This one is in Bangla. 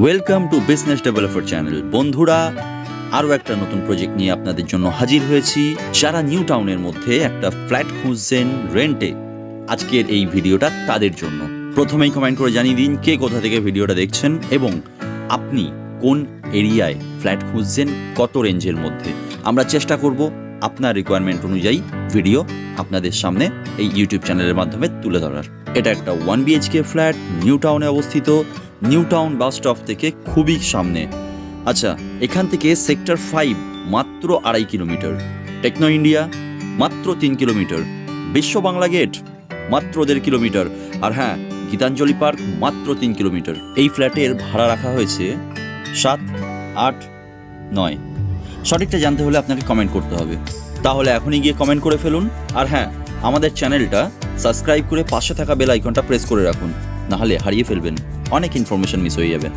Welcome to business developer channel. বন্ধুরা, আরও একটা নতুন প্রজেক্ট নিয়ে আপনাদের জন্য হাজির হয়েছি। যারা নিউ টাউনের মধ্যে একটা ফ্ল্যাট খুঁজছেন রেন্টে, আজকের এই ভিডিওটা তাদের জন্য। প্রথমেই কমেন্ট করে জানিয়ে দিন কে কোথা থেকে ভিডিওটা দেখছেন এবং আপনি কোন এরিয়ায় ফ্ল্যাট খুঁজছেন, কত রেঞ্জের মধ্যে। আমরা চেষ্টা করব আপনার রিকোয়ারমেন্ট অনুযায়ী ভিডিও আপনাদের সামনে এই ইউটিউব চ্যানেলের মাধ্যমে তুলে ধরার। এটা একটা 1 BHK ফ্ল্যাট, নিউ টাউনে অবস্থিত। নিউ টাউন বাস স্টপ থেকে খুবই সামনে। আচ্ছা, এখান থেকে সেক্টর 5 মাত্র 2.5 কিলোমিটার, টেকনো ইন্ডিয়া মাত্র 3 কিলোমিটার, বিশ্ব বাংলা গেট মাত্র 1.5 কিলোমিটার, আর হ্যাঁ, গীতাঞ্জলি পার্ক মাত্র 3 কিলোমিটার। এই ফ্ল্যাটের ভাড়া রাখা হয়েছে 7, 8, 9। সঠিকটা জানতে হলে আপনাকে কমেন্ট করতে হবে। তাহলে এখনই গিয়ে কমেন্ট করে ফেলুন। আর হ্যাঁ, আমাদের চ্যানেলটা সাবস্ক্রাইব করে পাশে থাকা বেল আইকনটা প্রেস করে রাখুন, নাহলে হারিয়ে ফেলবেন, অনেক ইনফরমেশন মিস হয়ে যাবে।